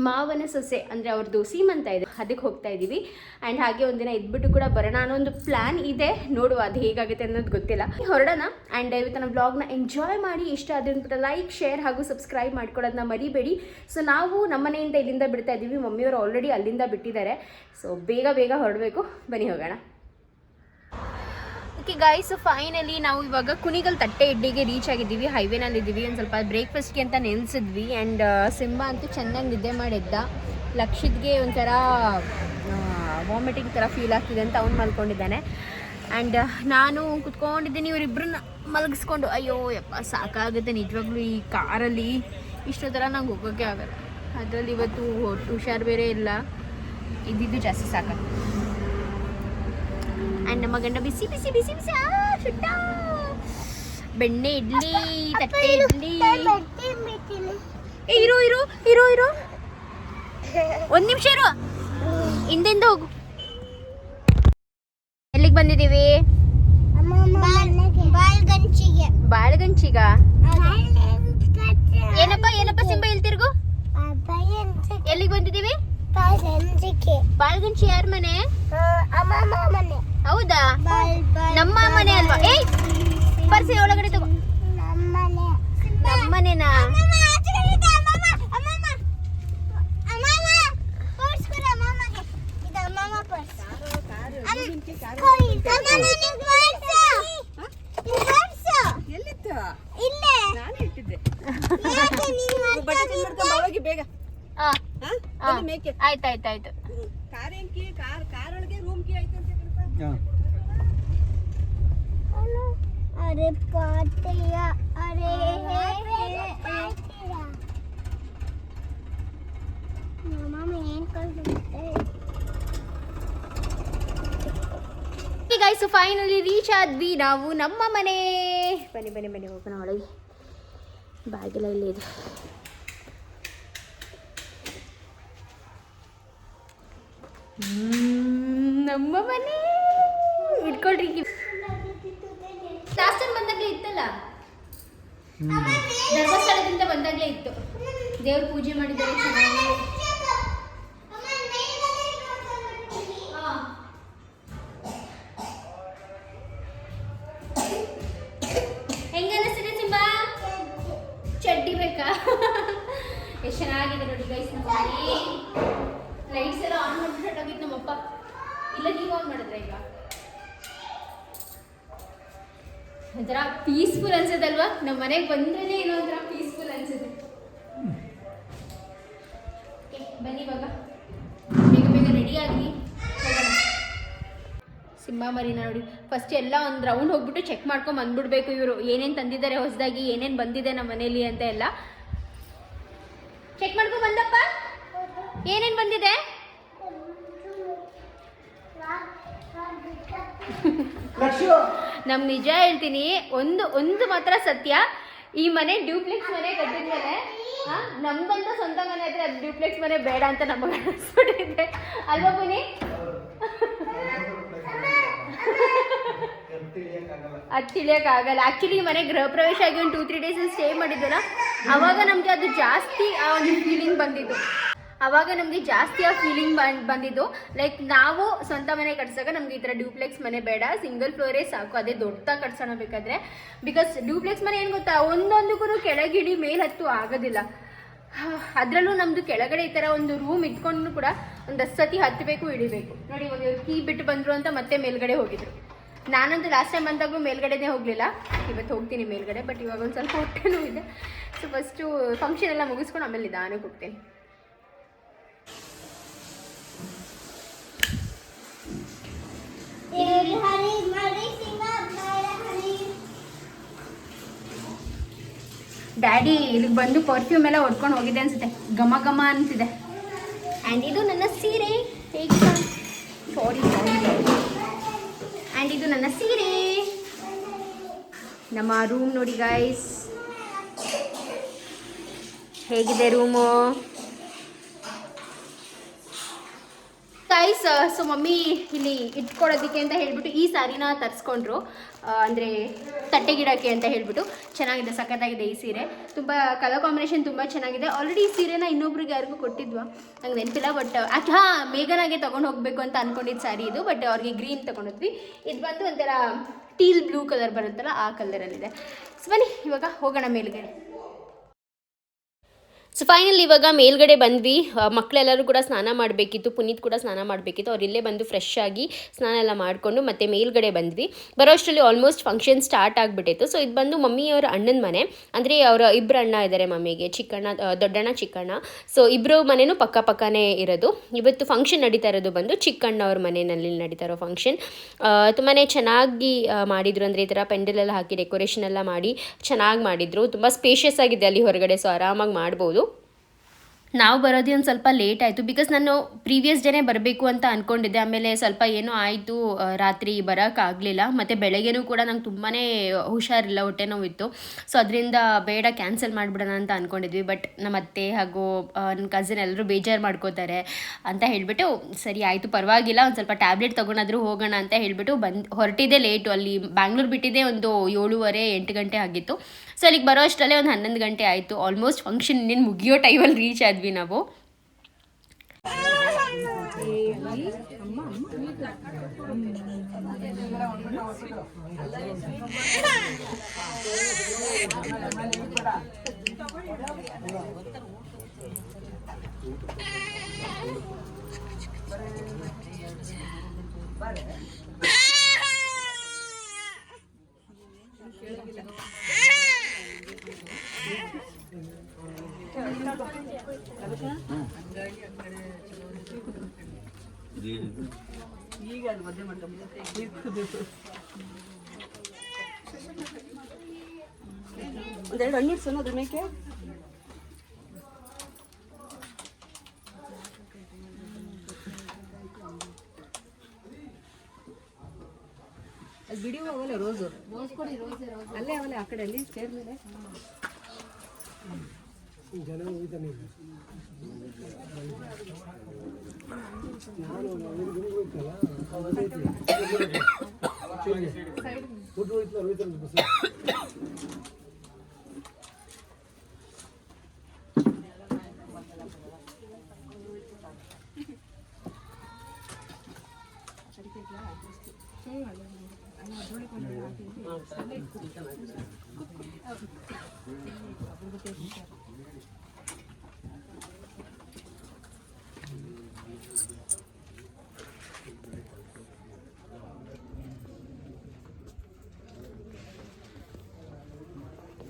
Speaker 1: ಮಾವನ ಸೊಸೆ ಅಂದರೆ ಅವ್ರದ್ದು ಸೀಮಂತ ಇದೆ, ಅದಕ್ಕೆ ಹೋಗ್ತಾ ಇದ್ದೀವಿ. ಆ್ಯಂಡ್ ಹಾಗೆ ಒಂದಿನ ಇದ್ಬಿಟ್ಟು ಕೂಡ ಬರೋಣ ಅನ್ನೋ ಒಂದು ಪ್ಲ್ಯಾನ್ ಇದೆ. ನೋಡುವ ಅದು ಹೇಗಾಗುತ್ತೆ ಅನ್ನೋದು ಗೊತ್ತಿಲ್ಲ, ಹೊರಡೋಣ. ಆ್ಯಂಡ್ ಇವತ್ತು ನಮ್ಮ ವ್ಲಾಗ್ನ ಎಂಜಾಯ್ ಮಾಡಿ. ಇಷ್ಟ ಆದ್ರೆ ಲೈಕ್, ಶೇರ್ ಹಾಗೂ ಸಬ್ಸ್ಕ್ರೈಬ್ ಮಾಡ್ಕೊಳ್ಳೋದನ್ನ ಮರಿಬೇಡಿ. ಸೊ ನಾವು ನಮ್ಮ ಮನೆಯಿಂದ ಇಲ್ಲಿಂದ ಬಿಡ್ತಾ ಇದ್ದೀವಿ, ಮಮ್ಮಿಯವರು ಆಲ್ರೆಡಿ ಅಲ್ಲಿಂದ ಬಿಟ್ಟಿದ್ದಾರೆ. ಸೊ ಬೇಗ ಹೊರಡಬೇಕು, ಬನ್ನಿ ಹೋಗೋಣ. ಓಕೆ ಗಾಯ್ಸ್, ಫೈನಲಿ ನಾವು ಇವಾಗ ಕುಣಿಗಲ್ ತಟ್ಟೆ ಇಡ್ಲಿಗೆ ರೀಚ್ ಆಗಿದ್ದೀವಿ. ಹೈವೇನಲ್ಲಿದ್ದೀವಿ. ಒಂದು ಸ್ವಲ್ಪ ಬ್ರೇಕ್ಫಾಸ್ಟ್ಗೆ ಅಂತ ನೆನೆಸಿದ್ವಿ. ಆ್ಯಂಡ್ ಸಿಂಬಾ ಅಂತೂ ಚೆನ್ನಾಗಿ ನಿದ್ದೆ ಮಾಡಿದ್ದ. ಲಕ್ಷಿತ್ಗೆ ಒಂಥರ ವಾಮಿಟಿಂಗ್ ಥರ ಫೀಲ್ ಆಗ್ತಿದೆ ಅಂತ ಅವ್ನು ಮಲ್ಕೊಂಡಿದ್ದಾನೆ. ಆ್ಯಂಡ್ ನಾನು ಕುತ್ಕೊಂಡಿದ್ದೀನಿ ಇವರಿಬ್ಬರನ್ನ ಮಲಗಿಸ್ಕೊಂಡು. ಅಯ್ಯೋ ಯಪ್ಪ ಸಾಕಾಗುತ್ತೆ ನಿಜವಾಗ್ಲೂ ಈ ಕಾರಲ್ಲಿ ಇಷ್ಟೊತ್ತರ ನಂಗೆ ಹೋಗೋಕ್ಕೆ ಆಗಲ್ಲ. ಅದರಲ್ಲಿ ಇವತ್ತು ಹುಷಾರು ಬೇರೆ ಇಲ್ಲ, ಇದ್ದಿದ್ದು ಜಾಸ್ತಿ ಸಾಕು. ಆ್ಯಂಡ್ ನಮ್ಮ ಗಂಡ ಬಿಸಿ ಬಿಸಿ ಬಿಸಿ ಬಿಸಿ ಶುಟ್ಟ ಬೆಣ್ಣೆ ಇಡ್ಲಿ, ತಟ್ಟೆ ಇಡ್ಲಿ. ಇರು ಇರು ಇರು ಇರು, ಒಂದು ನಿಮಿಷ ಇರು, ಹಿಂದಿಂದ ಹೋಗು. ಎಲ್ಲಿಗೆ ಬಂದಿದ್ದೀವಿ? ಬಾಳ್ಗಂಚಿಗ. ಏನಪ್ಪ ಏನಪ್ಪ ಸಿಂಬ ಇಲ್ಲಿ ತಿರ್ಗು. ಎಲ್ಲಿಗೆ ಬಂದಿದ್ದೀವಿ? ಬಾಳ್ಗಂಚಿ ಯಾರ ಮನೆ? ಹೌದಾ, ನಮ್ಮ ಮನೆ ಅಲ್ವಾ? ಏಯ್ ಪರ್ಸಿ ಒಳಗಡೆ ತಗೋ. ನಮ್ಮನೆನಾ? ಆಯ್ತಾಯ್ತಾಯ್ತು.
Speaker 2: ಅರೆ ಪಾತೆಯ ಅರೆ
Speaker 1: ಗೈಸ್ ಫೈನಲಿ ರೀಚ್ ಆದ್ವಿ ನಾವು ನಮ್ಮ ಮನೆ. ಬನ್ನಿ ಬನ್ನಿ ಬನ್ನಿ ಹೋಗೋಣ ಒಳಗೆ. ಬಾಗಿಲ ಇಲ್ಲೇ ಇದೆ. ನಮ್ಮ ಮನೆ ಇಟ್ಕೊಳ್ರಿ. ಲಾಸ್ಟ್ ಟೈಮ್ ಬಂದಾಗಲೇ ಇತ್ತಲ್ಲ, ಧರ್ಮಸ್ಥಳದಿಂದ ಬಂದಾಗಲೇ ಇತ್ತು. ದೇವ್ರ ಪೂಜೆ ಮಾಡಿದ್ದಾರೆ ಚೆನ್ನಾಗಿ. ಹೆಂಗನಿಸ್ತಿದೆ ಸಿಂಬಾ? ಚಡ್ಡಿ ಬೇಕಾ? ಎಷ್ಟು ಚೆನ್ನಾಗಿದೆ ನೋಡಿ ಗೈಸ್. ನಮ್ಮ ಲೈಟ್ಸ್ ಎಲ್ಲ ಆನ್ ಮಾಡಿಬಿಟ್ಟು ನಮ್ಮಪ್ಪ. ಇಲ್ಲ ನೀವು ಆನ್ ಮಾಡಿದ್ರೆ ಈಗ ಒಂಥರ ಪೀಸ್ಫುಲ್ ಅನ್ಸುತ್ತಲ್ವಾ? ನಮ್ಮ ಮನೆಗೆ ಬಂದ್ರೇ ಏನೋ ಒಂಥರ ಪೀಸ್ಫುಲ್ ಅನ್ಸುತ್ತೆ. ಬನ್ನಿ ಇವಾಗ ಬೇಗ ಬೇಗ ರೆಡಿ ಆಗಿ ಹೋಗೋಣ. ಸಿಂಹ ಮರಿನ ನೋಡಿ ಫಸ್ಟ್ ಎಲ್ಲ ಒಂದು ರೌಂಡ್ ಹೋಗ್ಬಿಟ್ಟು ಚೆಕ್ ಮಾಡ್ಕೊಂಡು ಬಂದ್ಬಿಡ್ಬೇಕು. ಇವರು ಏನೇನು ತಂದಿದ್ದಾರೆ ಹೊಸದಾಗಿ, ಏನೇನು ಬಂದಿದೆ ನಮ್ಮ ಮನೇಲಿ ಅಂತ ಎಲ್ಲ ಚೆಕ್ ಮಾಡ್ಕೊಂಡು ಬಂದಪ್ಪ. ಏನೇನು ಬಂದಿದೆ? ನಮ್ ನಿಜ ಹೇಳ್ತೀನಿ, ಒಂದು ಮಾತ್ರ ಸತ್ಯ, ಈ ಮನೆ ಡ್ಯೂಪ್ಲೆಕ್ಸ್ ಮನೆ ಕಟ್ಟಿದ್ಮೇಲೆ ನಮ್ದಂತ ಸ್ವಂತ ಮನೆ ಆದ್ರೆ ಅದು ಡ್ಯೂಪ್ಲೆಕ್ಸ್ ಮನೆ ಬೇಡ ಅಂತ ನಮಗೆ ಅನಿಸ್ಬಿಟ್ಟಿದೆ ಅಲ್ವಾ ಬನ್ನಿ? ಅದು ತಿಳಿಯೋಕ್ಕಾಗಲ್ಲ. ಆ್ಯಕ್ಚುಲಿ ಈ ಮನೆ ಗೃಹ ಪ್ರವೇಶ ಆಗಿ ಒಂದು 2-3 ಡೇಸ್ ಸ್ಟೇ ಮಾಡಿದ್ವಲ್ಲ, ಅವಾಗ ನಮಗೆ ಅದು ಜಾಸ್ತಿ ಆ ಒಂದು ಫೀಲಿಂಗ್ ಬಂದಿದ್ದು. ಬಂದಿದ್ದು ಲೈಕ್ ನಾವು ಸ್ವಂತ ಮನೆ ಕಟ್ಸಾಗ ನಮ್ಗೆ ಈ ಥರ ಡ್ಯೂಪ್ಲೆಕ್ಸ್ ಮನೆ ಬೇಡ, ಸಿಂಗಲ್ ಫ್ಲೋರೇ ಸಾಕು, ಅದೇ ದೊಡ್ಡದಾಗಿ ಕಟ್ಸೋಣ ಬೇಕಾದ್ರೆ. ಬಿಕಾಸ್ ಡ್ಯೂಪ್ಲೆಕ್ಸ್ ಮನೆ ಏನು ಗೊತ್ತಾ, ಒಂದೊಂದಕ್ಕೂ ಕೆಳಗಿಡಿ ಮೇಲೆ ಹತ್ತು ಆಗೋದಿಲ್ಲ. ಅದರಲ್ಲೂ ನಮ್ಮದು ಕೆಳಗಡೆ ಈ ಥರ ಒಂದು ರೂಮ್ ಇಟ್ಕೊಂಡು ಕೂಡ ಒಂದು 10 ಸತಿ ಹತ್ತಬೇಕು ಇಳಿಬೇಕು. ನೋಡಿ ಇವಾಗ ಇವ್ರು ಕೀ ಬಿಟ್ಟು ಬಂದರು ಅಂತ ಮತ್ತೆ ಮೇಲ್ಗಡೆ ಹೋಗಿದ್ರು. ನಾನಂತೂ ಲಾಸ್ಟ್ ಟೈಮ್ ಬಂದಾಗೂ ಮೇಲ್ಗಡೆನೇ ಹೋಗಲಿಲ್ಲ, ಇವತ್ತು ಹೋಗ್ತೀನಿ ಮೇಲ್ಗಡೆ. ಬಟ್ ಇವಾಗ ಒಂದು ಸ್ವಲ್ಪ ಹೊಟ್ಟೆನೂ ಇದೆ. ಸೊ ಫಸ್ಟು ಫಂಕ್ಷನ್ ಎಲ್ಲ ಮುಗಿಸ್ಕೊಂಡು ಆಮೇಲೆ ನಿಧಾನಕ್ಕೆ ಹೋಗ್ತೀನಿ. ಡ್ಯಾಡಿ ಇಲ್ಲಿಗೆ ಬಂದು ಪರ್ಫ್ಯೂಮ್ ಎಲ್ಲ ಹೊಡ್ಕೊಂಡು ಹೋಗಿದೆ ಅನ್ಸುತ್ತೆ, ಘಮ ಘಮ ಅಂತಿದೆ. ಆ್ಯಂಡ್ ಇದು ನನ್ನ ಸೀರೆ, ಸಾರಿ ಆ್ಯಂಡ್ ಇದು ನನ್ನ ಸೀರೆ. ನಮ್ಮ ರೂಮ್ ನೋಡಿ ಗೈಸ್, ಹೇಗಿದೆ ರೂಮು ಗೈಸ್. ಸೊ ಮಮ್ಮಿ ಇಲ್ಲಿ ಇಟ್ಕೊಳ್ಳೋದಕ್ಕೆ ಅಂತ ಹೇಳ್ಬಿಟ್ಟು ಈ ಸ್ಯಾರಿನ ತರಿಸ್ಕೊಂಡ್ರು, ಅಂದರೆ ತಟ್ಟೆಗಿಡಕ್ಕೆ ಅಂತ ಹೇಳ್ಬಿಟ್ಟು. ಚೆನ್ನಾಗಿದೆ, ಸಖತ್ತಾಗಿದೆ ಈ ಸೀರೆ. ತುಂಬ ಕಲರ್ ಕಾಂಬಿನೇಷನ್ ತುಂಬ ಚೆನ್ನಾಗಿದೆ. ಆಲ್ರೆಡಿ ಈ ಸೀರೆನ ಇನ್ನೊಬ್ರಿಗೆ ಯಾರಿಗೂ ಕೊಟ್ಟಿದ್ವಾ ನಂಗೆ ನೆನಪಿಲ್ಲ. ಬಟ್ ಮೇಘನಾಗೆ ತೊಗೊಂಡು ಹೋಗಬೇಕು ಅಂತ ಅಂದ್ಕೊಂಡಿದ್ದು ಸ್ಯಾರಿ ಇದು. ಬಟ್ ಅವ್ರಿಗೆ ಗ್ರೀನ್ ತೊಗೊಂಡಿದ್ವಿ. ಇದು ಬಂದು ಒಂಥರ ಟೀಲ್ ಬ್ಲೂ ಕಲರ್ ಬರುತ್ತಲ್ಲ, ಆ ಕಲರಲ್ಲಿದೆ. ಸೊ ಬನ್ನಿ ಇವಾಗ ಹೋಗೋಣ ಮೇಲ್ಗಡೆ. ಸೊ ಫೈನಲ್ ಇವಾಗ ಮೇಲ್ಗಡೆ ಬಂದ್ವಿ. ಮಕ್ಕಳೆಲ್ಲರೂ ಕೂಡ ಸ್ನಾನ ಮಾಡಬೇಕಿತ್ತು, ಪುನೀತ್ ಕೂಡ ಸ್ನಾನ ಮಾಡಬೇಕಿತ್ತು. ಅವ್ರು ಇಲ್ಲೇ ಬಂದು ಫ್ರೆಶ್ ಆಗಿ ಸ್ನಾನ ಎಲ್ಲ ಮಾಡಿಕೊಂಡು ಮತ್ತೆ ಮೇಲ್ಗಡೆ ಬಂದ್ವಿ. ಬರೋಷ್ಟರಲ್ಲಿ ಆಲ್ಮೋಸ್ಟ್ ಫಂಕ್ಷನ್ ಸ್ಟಾರ್ಟ್ ಆಗಿಬಿಟ್ಟಿತ್ತು. ಸೊ ಇದು ಬಂದು ಮಮ್ಮಿಯವರ ಅಣ್ಣನ ಮನೆ, ಅಂದರೆ ಅವರ ಇಬ್ಬರು ಅಣ್ಣ ಇದ್ದಾರೆ ಮಮ್ಮಿಗೆ, ಚಿಕ್ಕಣ್ಣ, ದೊಡ್ಡಣ್ಣ, ಚಿಕ್ಕಣ್ಣ. ಸೊ ಇಬ್ಬರು ಮನೆಯೂ ಪಕ್ಕನೇ ಇರೋದು. ಇವತ್ತು ಫಂಕ್ಷನ್ ನಡೀತಾ ಇರೋದು ಬಂದು ಚಿಕ್ಕಣ್ಣ ಅವ್ರ ಮನೆಯಲ್ಲಿ ನಡೀತಾ ಇರೋ ಫಂಕ್ಷನ್. ತುಂಬಾ ಚೆನ್ನಾಗಿ ಮಾಡಿದರು, ಅಂದರೆ ಈ ಥರ ಪೆಂಡಲ್ ಎಲ್ಲ ಹಾಕಿ ಡೆಕೋರೇಷನ್ ಎಲ್ಲ ಮಾಡಿ ಚೆನ್ನಾಗಿ ಮಾಡಿದರು. ತುಂಬ ಸ್ಪೇಷಿಯಸ್ ಆಗಿದೆ ಅಲ್ಲಿ ಹೊರಗಡೆ, ಸೊ ಆರಾಮಾಗಿ ಮಾಡ್ಬೋದು. ನಾವು ಬರೋದೇ ಒಂದು ಸ್ವಲ್ಪ ಲೇಟ್ ಆಯಿತು, ಬಿಕಾಸ್ ನಾನು ಪ್ರೀವಿಯಸ್ ಡೇನೇ ಬರಬೇಕು ಅಂತ ಅಂದ್ಕೊಂಡಿದ್ದೆ. ಆಮೇಲೆ ಸ್ವಲ್ಪ ಏನೋ ಆಯಿತು, ರಾತ್ರಿ ಬರೋಕ್ಕಾಗಲಿಲ್ಲ. ಮತ್ತು ಬೆಳಗ್ಗೆನೂ ಕೂಡ ನಂಗೆ ತುಂಬಾ ಹುಷಾರಿಲ್ಲ, ಹೊಟ್ಟೆ ನೋವಿತ್ತು. ಸೊ ಅದರಿಂದ ಬೇಡ, ಕ್ಯಾನ್ಸಲ್ ಮಾಡಿಬಿಡೋಣ ಅಂತ ಅಂದ್ಕೊಂಡಿದ್ವಿ. ಬಟ್ ನಮ್ಮ ಅತ್ತೆ ಹಾಗೂ ನನ್ನ ಕಸಿನ್ ಎಲ್ಲರೂ ಬೇಜಾರು ಮಾಡ್ಕೋತಾರೆ ಅಂತ ಹೇಳಿಬಿಟ್ಟು, ಸರಿ ಆಯಿತು ಪರವಾಗಿಲ್ಲ, ಒಂದು ಸ್ವಲ್ಪ ಟ್ಯಾಬ್ಲೆಟ್ ತೊಗೊಂಡಾದರೂ ಹೋಗೋಣ ಅಂತ ಹೇಳಿಬಿಟ್ಟು ಹೊರಟಿದ್ದೆ ಲೇಟು. ಅಲ್ಲಿ ಬ್ಯಾಂಗ್ಳೂರು ಬಿಟ್ಟಿದ್ದೆ ಒಂದು 7:30-8 ಗಂಟೆ ಆಗಿತ್ತು. ಸೊ ಅಲ್ಲಿಗೆ ಬರೋ ಅಷ್ಟರಲ್ಲೇ ಒಂದು 11 ಗಂಟೆ ಆಯಿತು. ಆಲ್ಮೋಸ್ಟ್ ಫಂಕ್ಷನ್ ಇನ್ನೇನು ಮುಗಿಯೋ ಟೈಮಲ್ಲಿ ರೀಚ್ ಆದ್ವಿ ನಾವು.
Speaker 3: ಒಂದೆರಡು ಹಣ್ಣು ಇಡ್ಸೋಣ ಅದ್ರ ಮೇಕೆ. ಅದು ಬಿಡಿ ಅವಲ್ಲ ರೋಸು, ಅಲ್ಲೇ ಅವಲ್ಲ ಆ ಕಡೆ ಅಲ್ಲಿ ಚೇರ್ ಮೇಲೆ.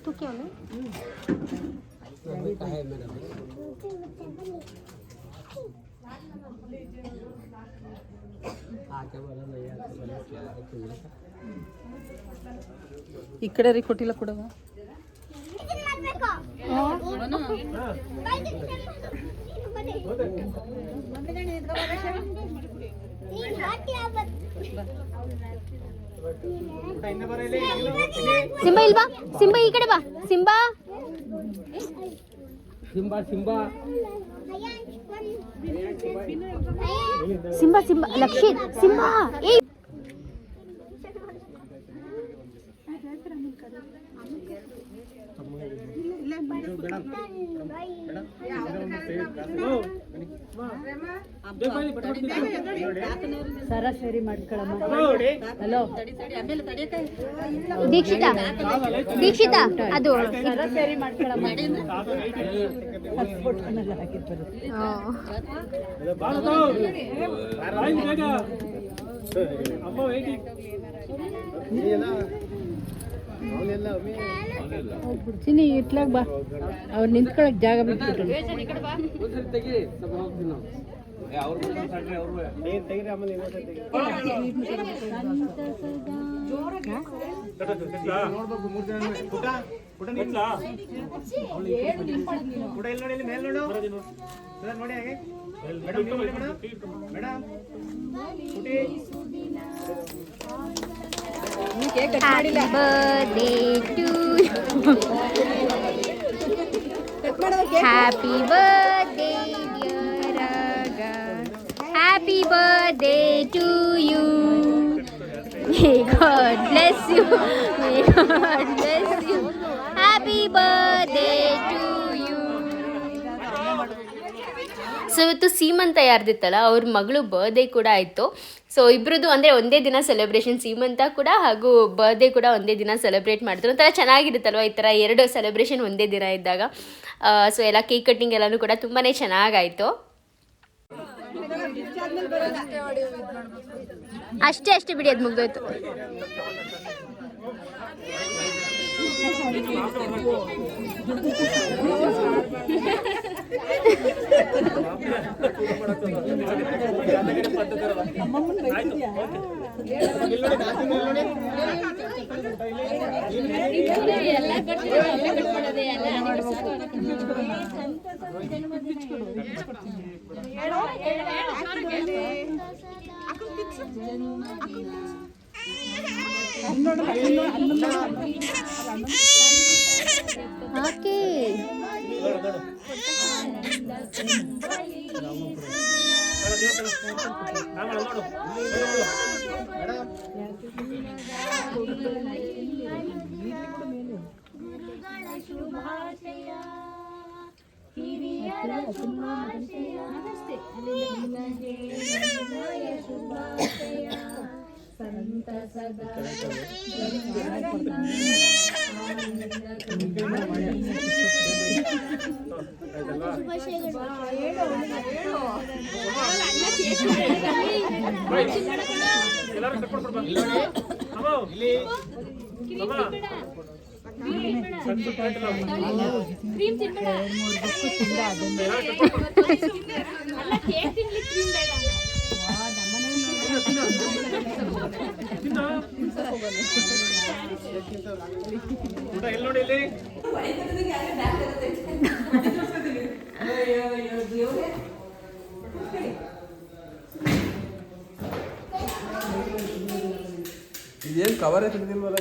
Speaker 1: तो क्या है
Speaker 3: ಈ ಕಡೆ ರೀ ಕೊಟ್ಟಿಲ್ಲ ಕೊಡವ.
Speaker 1: ಸಿಂಬಾ ಇಲ್ವಾ? ಸಿಂಬಾ ಈ ಕಡೆ ಬಾ. Simba
Speaker 4: Simba Simba
Speaker 1: Simba Simba Lakshith Simba. ಏ
Speaker 3: ಸರಾಸರಿ ಮಾಡ್ಕೊಳಮ್ಮ. ಹಲೋ
Speaker 1: ದೀಕ್ಷಿತಾ, ದೀಕ್ಷಿತಾ ಅದು
Speaker 3: ಸರಾಸರಿ ಮಾಡ್ಕೊಳಮ್ಮ. ಫೋಟೋನೆಲ್ಲ ಹಾಕಿರ್ತಾರೆ. ಚಿನ್ನಿ ಇಟ್ಲಾಗ ಬಾ, ಅವ್ರು ನಿಂತ್ಕೊಳಕ್ ಜಾಗ ಬಿಟ್ಬಿಟ್ರು.
Speaker 1: Happy birthday to you. Happy birthday dear Raga. Happy birthday to you. May God bless you. May God bless you. Happy birthday to you. So ಇವತ್ತು ಸೀಮಂತ ಯಾರ್ದಿತ್ತಲ್ಲ ಅವ್ರ ಮಗಳು ಬರ್ಡೇ ಕೂಡ ಆಯಿತು. ಸೊ ಇಬ್ಬರದ್ದು ಅಂದರೆ ಒಂದೇ ದಿನ ಸೆಲೆಬ್ರೇಷನ್, ಸೀಮಂತ ಕೂಡ ಹಾಗೂ ಬರ್ಡೇ ಕೂಡ ಒಂದೇ ದಿನ ಸೆಲೆಬ್ರೇಟ್ ಮಾಡಿದ್ರು. ಒಂಥರ ಚೆನ್ನಾಗಿರುತ್ತಲ್ವ ಈ ಥರ 2 ಸೆಲೆಬ್ರೇಷನ್ ಒಂದೇ ದಿನ ಇದ್ದಾಗ. ಸೊ ಎಲ್ಲ ಕೇಕ್ ಕಟ್ಟಿಂಗ್ ಎಲ್ಲನೂ ಕೂಡ ತುಂಬಾ ಚೆನ್ನಾಗಾಯಿತು. ಅಷ್ಟೇ ಬಿಡಿ, ಅದು ಮುಗ್ದೋಯ್ತು. ಓಕೆ
Speaker 4: ಇದೇನು ಕವರೇ ತೆಗೆದಿಲ್ವಲ್ಲ?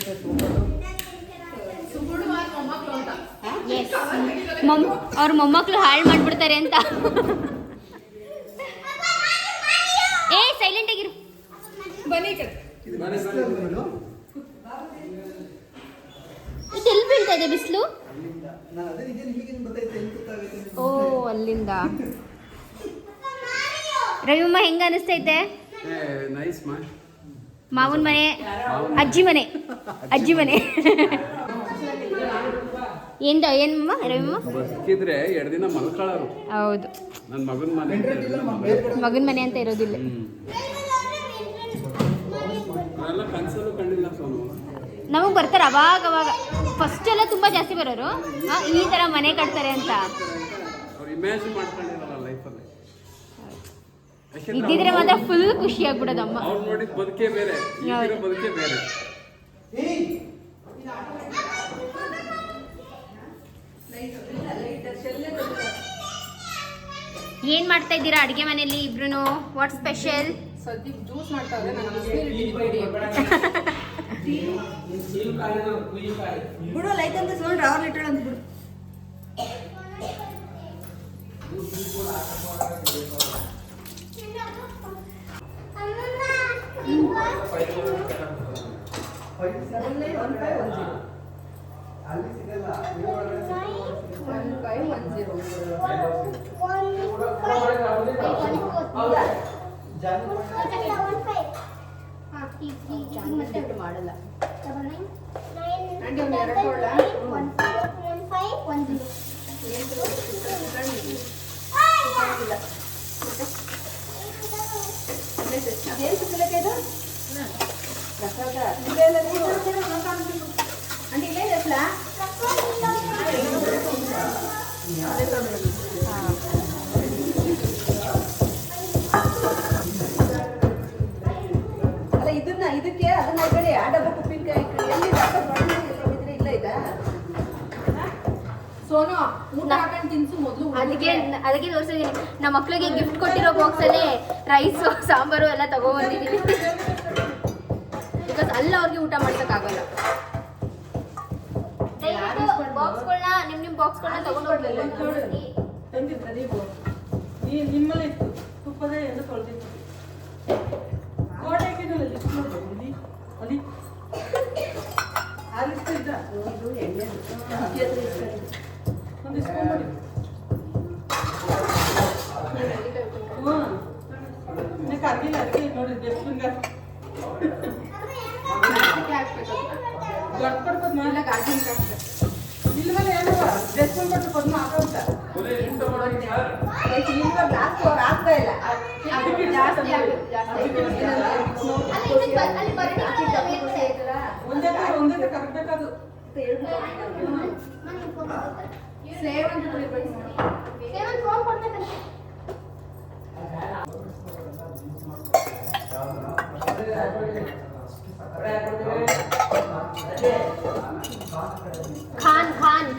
Speaker 1: ಅವ್ರ ಮೊಮ್ಮಕ್ಕಳು ಹಾಳು ಮಾಡ್ಬಿಡ್ತಾರೆ ಅಂತ. ಏ ಸೈಲೆಂಟ್ ಆಗಿರು. ಬನ್ನಿ ಎಲ್ಲಿ ಬೀಳ್ತಾ ಇದೆ ಬಿಸಿಲು? ಓ ಅಲ್ಲಿಂದ. ರವಿಮ್ಮ ಹೆಂಗ ಅನಿಸ್ತೈತೆ? ಮಾವನ ಮನೆ, ಅಜ್ಜಿ ಮನೆ. ಏನಮ್ಮ ರವಿಮ್ಮ?
Speaker 4: ಸಿಕ್ಕಿದ್ರೆ 2 ದಿನ ಮಲ್ಕೊಳ್ಳೋರು.
Speaker 1: ಹೌದು,
Speaker 4: ನನ್ನ ಮಗನ ಮನೆ
Speaker 1: ಅಂತ ಇರೋದಿಲ್ಲ.
Speaker 4: ಕನ್ಸಲ್ಲೂ ಕಂಡಿಲ್ಲ ಸೋನು.
Speaker 1: ನಮಗೆ ಬರ್ತಾರೆ ಅವಾಗ ಫಸ್ಟ್ ಎಲ್ಲ ತುಂಬಾ ಜಾಸ್ತಿ ಬರೋರು, ಈ ತರ ಮನೆ ಕಟ್ತಾರೆ ಅಂತ.
Speaker 4: ಅವ್ರು ಇಮ್ಯಾಜಿನ್ ಮಾಡ್ಕೊಂಡಿರಲ್ಲ ಲೈಫಲ್ಲಿ.
Speaker 1: ಇದ್ದಿದ್ರೆ ಮಾತ್ರ ಫುಲ್ ಖುಷಿ ಆಗ್ಬಿಡೋದು ಅಮ್ಮ.
Speaker 4: ಅವ್ರು ನೋಡಿದ ಬದುಕೇ ಬೇರೆ, ಈಗಿರೋ ಬದುಕೇ ಬೇರೆ.
Speaker 1: ಏನ್ ಮಾಡ್ತಾ ಇದ್ದೀರಾ ಅಡಿಗೆ ಮನೆಯಲ್ಲಿ ಇಬ್ರು? What special?
Speaker 3: ಸದ್ಯಕ್ಕೆ ಜ್ಯೂಸ್ ಮಾಡ್ತಾವ್ರೆ. ಬಿಡು ಲೈಟ್ ಅಂತ ನೋಡ್ರಿ, ಅವ್ರ ಲಿಟರ್ ಅಂತ ಬಿಡು. ಮಾಡಲ್ಲ. ಅಲ್ಲ ಇದಕ್ಕೆ ಅದನ್ನ ಕಡೆ ಆ ಡಬ್ಬ ಉಪ್ಪಿನಕಾಯಿ ಎಲ್ಲಿ ಇಲ್ಲ ಈಗ ಸೋನು ಊಟ ಹಾಕೊಂಡು ತಿನ್ಸು ಮೊದಲು. ಅದಕ್ಕೆ ತೋರಿಸಿದೀನಿ. ನಮ್ಮ ಮಕ್ಳಿಗೆ ಗಿಫ್ಟ್ ಕೊಟ್ಟಿರೋ ಬಾಕ್ಸ್ ಅಲ್ಲಿ ರೈಸು ಸಾಂಬಾರು ಎಲ್ಲ ತಗೊಬಂದಿದ್ದೀನಿ. ಬಿಕಾಸ್ ಅಲ್ಲಿ ಅವ್ರಿಗೆ ಊಟ ಮಾಡ್ಸಕ್ಕಾಗಲ್ಲ. ಬಾಕ್ಸ್ಗಳನ್ನ ನಿಮ್ಮ ಬಾಕ್ಸ್ಗಳನ್ನ ತಗೊಂಡು ಹೋಗ್ಲಿಲ್ಲ
Speaker 5: ನಿಮ್ಮಲ್ಲೇ ಇತ್ತು ತುಪ್ಪದೇ ಎಲ್ಲ ತೊಳೆದಿತ್ತು ಗೋಡೆಗೆ ಅಲ್ಲಿ ಆಲಿಸ್ತಿದ್ದ ಒಂದು ಎಣ್ಣೆ ಒಂದು ಸ್ಪೂನ್ ಮಾಡಿ ಹ್ಞೂ ಕರ್ಗಿಲ್ಲ ಅದಕ್ಕೆ ನೋಡಿ ಎಷ್ಟು ಇಲ್ಲಿ ಮೇಲೆ ಏನು ಡ್ರೆಸ್ ಬಂದ್ಬಿಟ್ಟು ಪದ್ಮ ಹಾಕಂತ ಆಗ್ತಾ ಇಲ್ಲ
Speaker 3: ಅಲ್ಲಿ ಬರಡಿ
Speaker 5: ಒಂದೇ ಕರಗಬೇಕದು
Speaker 3: ಖಾನ್ ಖಾನ್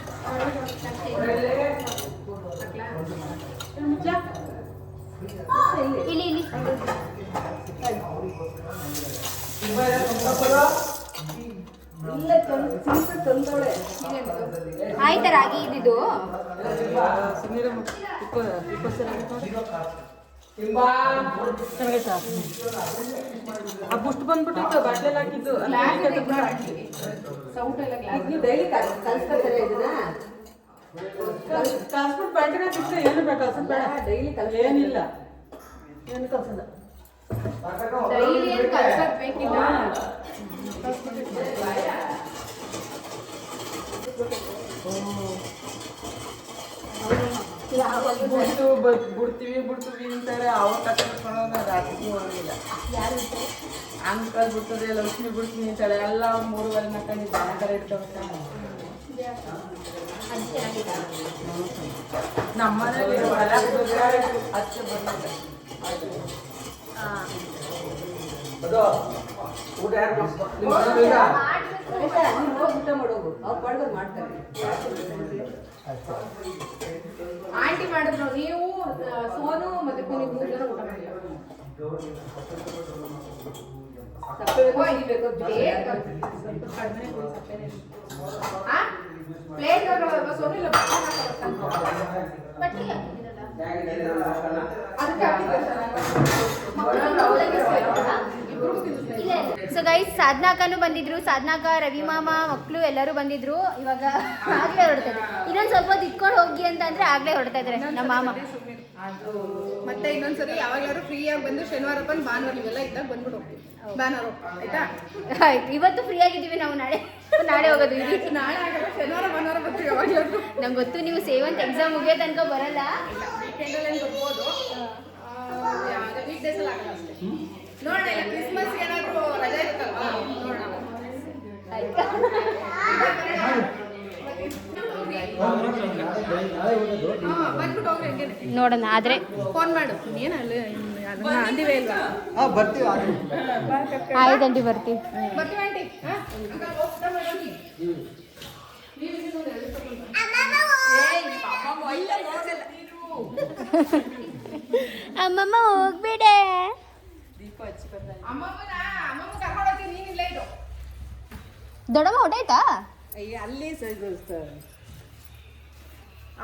Speaker 3: ಇಲ್ಲಿ ಇಲ್ಲಿ ಆಯ್ತಾ ರಾಗಿ ಇದ್ದಿದ್ದು
Speaker 5: ಆ ಬುಸ್ಟ್ ಬಂದ್ಬಿಟ್ಟಿತ್ತು ಬಾಟ್ಲೆಲ್ಲ ಹಾಕಿದ್ದು ಕಲ್ಸ್ಬಿಟ್ಟು ಬ್ಯಾಂಕಿನ ಬಿಟ್ಟರೆ ಏನು ಬೇಕು ಕಲ್ಸೋದು ಬೇಡ ಡೈಲಿ ಏನಿಲ್ಲ ಏನು ಕಲ್ಸಲ್ಲ
Speaker 3: ಡೈಲಿ ಏನು ಕಲ್ಸೋದು ಬೇಕಿಲ್ಲ
Speaker 5: ಬಿಡ್ತೀವಿ ಅಂತಾರೆ ಅವ್ರ ಕಟ್ಕೊಂಡು ರಾತ್ರಿ ಹೋಗಿಲ್ಲ ಅಂಕಲ್ ಬಿಡ್ತದೆ ಲಕ್ಷ್ಮಿ ಬಿಡ್ತೀನಿ ಅಂತಾಳೆ ಎಲ್ಲ 3 ಮಕ್ಕಳಿಗೆ ದಾನ ಇಟ್ಕೊಬೇಕು ನಮ್ಮ ಮನೇಲಿ ಅಚ್ಚೆ ಬಂದಿದೆ ಊಟ ಮಾಡೋದು ಅವ್ರು ಪಡ್ದು ಮಾಡ್ತಾರೆ
Speaker 3: ಆಂಟಿ ಮಾಡಿದ್ರು ನೀವು ಸೋನು ಮತ್ತೆ ಪುನೀತ್ 3 ಜನ ಊಟ ಮಾಡಿಲ್ಲ ಪ್ಲೇಟ್ ಸೋನು ಇಲ್ಲ ಸೊ ಗೈಸ್ ಸಾಧನಾಕನು ಬಂದಿದ್ರು, ಸಾಧನಾಕ, ರವಿ ಮಾಮ ಮಕ್ಕಳು ಎಲ್ಲರೂ ಬಂದಿದ್ರು. ಇವಾಗ ಆಗ್ಲೇ ಹೊರಡ್ತಾ ಇದ್ದಾರೆ. ಇನ್ನೊಂದು ಸ್ವಲ್ಪ ಹೊತ್ತು ಇಟ್ಕೊಂಡು ಹೋಗಿ ಅಂತ ಅಂದ್ರೆ ಆಗ್ಲೇ ಹೊರಡ್ತಾ ಇದ್ದಾರೆ ನಮ್ಮ ಮಾಮ.
Speaker 6: ಮತ್ತೆ ಇನ್ನೊಂದ್ಸರಿ ಯಾವಾಗ್ಲಾದ್ರು ಫ್ರೀ ಆಗಿ ಬಂದು ಶನಿವಾರ ಬಂದು ಭಾನುವಾರ ನೀವೆಲ್ಲ ಇದ್ದಾಗ ಬಂದ್ಬಿಟ್ಟು ಹೋಗ್ತೀವಿ. ಭಾನುವಾರ ಆಯ್ತಾ?
Speaker 3: ಆಯ್ತು, ಇವತ್ತು ಫ್ರೀ ಆಗಿದ್ದೀವಿ ನಾವು. ನಾಳೆ ಹೋಗೋದು ಇಲ್ಲಿ.
Speaker 6: ನಾಳೆ ಆಗಲ್ಲ, ಶನಿವಾರ ಭಾನುವಾರ ಬರ್ತೀವಿ ಯಾವಾಗ್ಲಾದ್ರು.
Speaker 3: ನಂಗೆ ಗೊತ್ತು ನೀವು ಸೇವಂತ್ ಎಕ್ಸಾಮ್ ಮುಗಿಯೋ ತನಕ ಬರಲ್ಲ.
Speaker 6: ವೀಕೆಂಡಲ್ಲಿ ಬರ್ಬೋದು, ವೀಕ್ ಡೇಸಲ್ಲಿ ಆಗಲ್ಲ ಅಷ್ಟೇ. ನೋಡೋಣ, ಇಲ್ಲ ಕ್ರಿಸ್ಮಸ್ ಏನಾದ್ರು ರಜೆ ಇರುತ್ತಲ್ವಾ, ನೋಡೋಣ. ಬಂದ್ಬಿಟ್ಟು ಹೋಗ್ರಿ ಹಂಗೇನೆ.
Speaker 3: ನೋಡೋಣ ಆದ್ರೆ
Speaker 6: ಫೋನ್ ಮಾಡು. ಏನಲ್ಲ ಅದನ್ನ ಅಂದಿವೇ ಇಲ್ವಾ?
Speaker 3: ಆಯ್ತಂಟಿ ಬರ್ತೀವಿ.
Speaker 6: ಬರ್ತೀವಿ ಆಂಟಿ.
Speaker 3: ಅಮ್ಮಮ್ಮ ಹೋಗ್ಬೇಡೆ.
Speaker 6: ಅಮ್ಮಮ್ಮ ಕರ್ಕೊಂಡು ಹೋಗ್ತೀನಿ, ನೀನ್ ಇಲ್ಲೇ ಇರು.
Speaker 3: ದೊಡ್ಡಮ್ಮ ಹೊಟಾಯ್ತಾ?
Speaker 5: ಅಲ್ಲಿ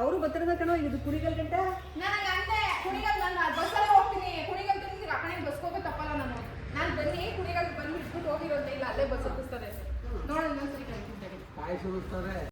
Speaker 5: ಅವರು ಗೊತ್ತಿರೋದ ಕಣೋ ಇದು ಕುರಿಗಲ್ ಗಂಟ.
Speaker 6: ನನಗೆ ಅಂದೆ ಕುಣಿಗಲ್, ನಾನು ಬಸ್ಸಲ್ಲಿ ಹೋಗ್ತೀನಿ. ಕುಣಿಗಲ್ ತುಂಬಿಸಿ ಆ ಕಡೆ ಬಸ್ ಹೋಗೋ ತಪ್ಪಲ್ಲ. ನಾನು ಬನ್ನಿ ಕುಣಿಗಲ್ ಬಂದು ಇಟ್ಬಿಟ್ಟು ಹೋಗಿರೋ ಅಂತ ಇಲ್ಲ, ಅಲ್ಲೇ ಬಸ್ ಹತ್ತಿಸ್ತಾರೆ. ನೋಡೋಣ ಇನ್ನೊಂದ್ಸರಿ ಕಳ್ಸಿದ್ದೇನೆ.
Speaker 5: ಕಾಯಿ ಸುರಿಸ್ತಾರೆ.